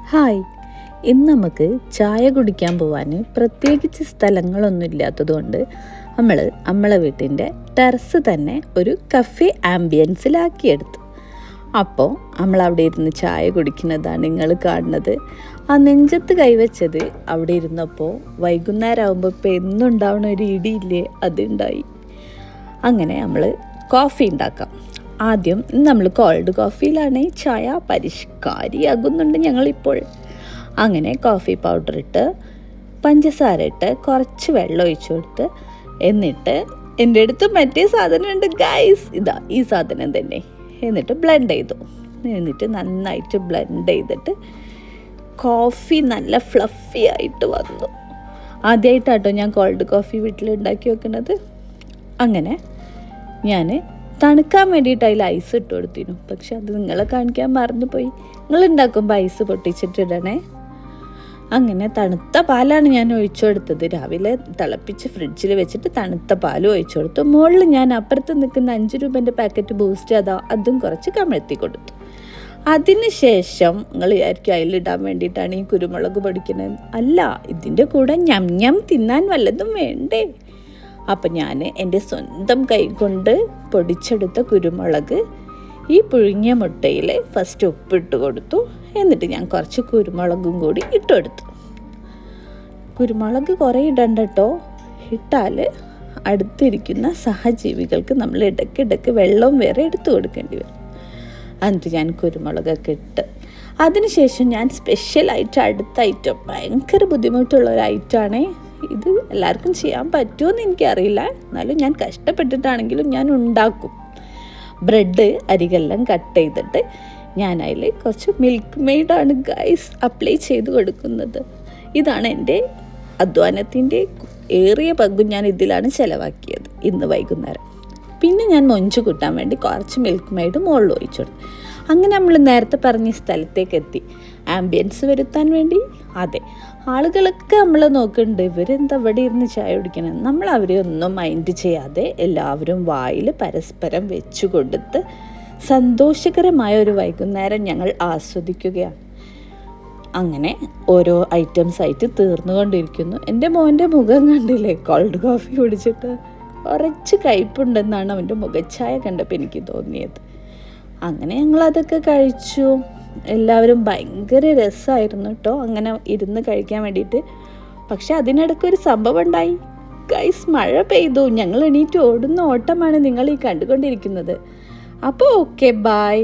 Hi, ഇന്ന് നമുക്ക് ചായ കുടിക്കാൻ പോവാൻ പ്രത്യേകിച്ച് സ്ഥലങ്ങളൊന്നും ഇല്ലാത്തതുകൊണ്ട് നമ്മളെ വീട്ടിൻ്റെ ടെറസ് തന്നെ ഒരു കഫേ ആംബിയൻസിലാക്കിയെടുത്തു. അപ്പോൾ നമ്മളവിടെ ഇരുന്ന് ചായ കുടിക്കുന്നതാണ് നിങ്ങൾ കാണുന്നത്. ആ നെഞ്ചത്ത് കൈവച്ചത് അവിടെ ഇരുന്നപ്പോൾ വൈകുന്നേരം ആകുമ്പോൾ ഇപ്പോൾ എന്നുണ്ടാവുന്ന ഒരു ഇടിയില്ലേ, അതുണ്ടായി. അങ്ങനെ നമ്മൾ കോഫി ഉണ്ടാക്കാം. ആദ്യം നമ്മൾ കോൾഡ് കോഫിയിലാണ് ഈ ചായ പരിഷ്കാരിയാകുന്നുണ്ട് ഞങ്ങളിപ്പോൾ. അങ്ങനെ കോഫി പൗഡർ ഇട്ട് പഞ്ചസാര ഇട്ട് കുറച്ച് വെള്ളം ഒഴിച്ചു കൊടുത്ത്, എന്നിട്ട് എൻ്റെ അടുത്ത് മറ്റേ സാധനം ഉണ്ട് ഗൈസ്, ഇതാ ഈ സാധനം തന്നെ. എന്നിട്ട് ബ്ലെൻഡ് ചെയ്തു. എന്നിട്ട് നന്നായിട്ട് ബ്ലെൻഡ് ചെയ്തിട്ട് കോഫി നല്ല ഫ്ലഫി ആയിട്ട് വന്നു. ആദ്യമായിട്ടാട്ടോ ഞാൻ കോൾഡ് കോഫി വീട്ടിൽ ഉണ്ടാക്കി വെക്കുന്നത്. അങ്ങനെ ഞാൻ തണുക്കാൻ വേണ്ടിയിട്ട് അതിൽ ഐസ് ഇട്ട് കൊടുത്തിരുന്നു. പക്ഷെ അത് നിങ്ങളെ കാണിക്കാൻ മറന്നു പോയി. നിങ്ങൾ ഉണ്ടാക്കുമ്പോൾ ഐസ് പൊട്ടിച്ചിട്ടിടണേ. അങ്ങനെ തണുത്ത പാലാണ് ഞാൻ ഒഴിച്ചു കൊടുത്തത്. രാവിലെ തിളപ്പിച്ച് ഫ്രിഡ്ജിൽ വെച്ചിട്ട് തണുത്ത പാലും ഒഴിച്ചു കൊടുത്തു. മുകളിൽ ഞാൻ അപ്പുറത്ത് നിൽക്കുന്ന 5 രൂപേൻ്റെ പാക്കറ്റ് ബൂസ്റ്റ് അതും കുറച്ച് കമഴ്ത്തി കൊടുത്തു. അതിന് ശേഷം നിങ്ങൾ വിചാരിക്കും അതിലിടാൻ വേണ്ടിയിട്ടാണ് ഈ കുരുമുളക് പൊടിക്കുന്നത്. അല്ല, ഇതിൻ്റെ കൂടെ ഞം തിന്നാൻ വല്ലതും വേണ്ടേ. അപ്പം ഞാൻ എൻ്റെ സ്വന്തം കൈ കൊണ്ട് പൊടിച്ചെടുത്ത കുരുമുളക് ഈ പുഴുങ്ങിയ മുട്ടയിൽ ഫസ്റ്റ് ഉപ്പിട്ട് കൊടുത്തു. എന്നിട്ട് ഞാൻ കുറച്ച് കുരുമുളകും കൂടി ഇട്ട് കൊടുത്തു. കുരുമുളക് കുറേ ഇടണ്ട കേട്ടോ. ഇട്ടാൽ അടുത്തിരിക്കുന്ന സഹജീവികൾക്ക് നമ്മൾ ഇടയ്ക്കിടയ്ക്ക് വെള്ളവും വേറെ എടുത്തു കൊടുക്കേണ്ടി വരും. എന്നിട്ട് ഞാൻ കുരുമുളകൊക്കെ ഇട്ട് അതിനുശേഷം ഞാൻ സ്പെഷ്യലായിട്ട് അടുത്ത ഐറ്റം, ഭയങ്കര ബുദ്ധിമുട്ടുള്ള ഒരു ഐറ്റമാണ് ഇത്. എല്ലാവർക്കും ചെയ്യാൻ പറ്റുമെന്ന് എനിക്കറിയില്ല, എന്നാലും ഞാൻ കഷ്ടപ്പെട്ടിട്ടാണെങ്കിലും ഞാൻ ഉണ്ടാക്കും. ബ്രെഡ് അരികെല്ലാം കട്ട് ചെയ്തിട്ട് ഞാൻ അതിൽ കുറച്ച് മിൽക്ക് മെയ്ഡാണ് ഗൈസ് അപ്ലൈ ചെയ്ത് കൊടുക്കുന്നത്. ഇതാണ് എൻ്റെ അധ്വാനത്തിൻ്റെ ഏറിയ പങ്കും ഞാൻ ഇതിലാണ് ചിലവാക്കിയത് ഇന്ന് വൈകുന്നേരം. പിന്നെ ഞാൻ മൊഞ്ച് കൂട്ടാൻ വേണ്ടി കുറച്ച് മിൽക്ക് മെയ്ഡ് മുകളിൽ ഒഴിച്ചു കൊടുത്തു. അങ്ങനെ നമ്മൾ നേരത്തെ പറഞ്ഞ സ്ഥലത്തേക്ക് എത്തി. ആംബിയൻസ് വരുത്താൻ വേണ്ടി. അതെ, ആളുകളൊക്കെ നമ്മൾ നോക്കുന്നുണ്ട്, ഇവരെന്താ ഇവിടെ ഇരുന്ന് ചായ കുടിക്കണം. നമ്മൾ അവരെ ഒന്നും മൈൻഡ് ചെയ്യാതെ എല്ലാവരും വായിൽ പരസ്പരം വെച്ചു കൊടുത്ത് സന്തോഷകരമായ ഒരു വൈകുന്നേരം ഞങ്ങൾ ആസ്വദിക്കുകയാണ്. അങ്ങനെ ഓരോ ഐറ്റംസ് ആയിട്ട് തീർന്നുകൊണ്ടിരിക്കുന്നു. എൻ്റെ മോൻ്റെ മുഖം കണ്ടില്ലേ, കോൾഡ് കോഫി കുടിച്ചിട്ട് കുറച്ച് കയ്പുണ്ടെന്നാണ് അവൻ്റെ മുഖച്ഛായ കണ്ടപ്പോൾ എനിക്ക് തോന്നിയത്. അങ്ങനെ ഞങ്ങളതൊക്കെ കഴിച്ചു. എല്ലാവരും ഭയങ്കര രസമായിരുന്നു കേട്ടോ അങ്ങനെ ഇരുന്ന് കഴിക്കാൻ വേണ്ടിയിട്ട്. പക്ഷെ അതിനിടയ്ക്കൊരു സംഭവം ഉണ്ടായി ഗൈസ്. മഴ പെയ്തു. ഞങ്ങൾ എണീറ്റ് ഓടുന്ന ഓട്ടമാണ് നിങ്ങൾ ഈ കണ്ടുകൊണ്ടിരിക്കുന്നത്. അപ്പോൾ ഓക്കെ, ബൈ.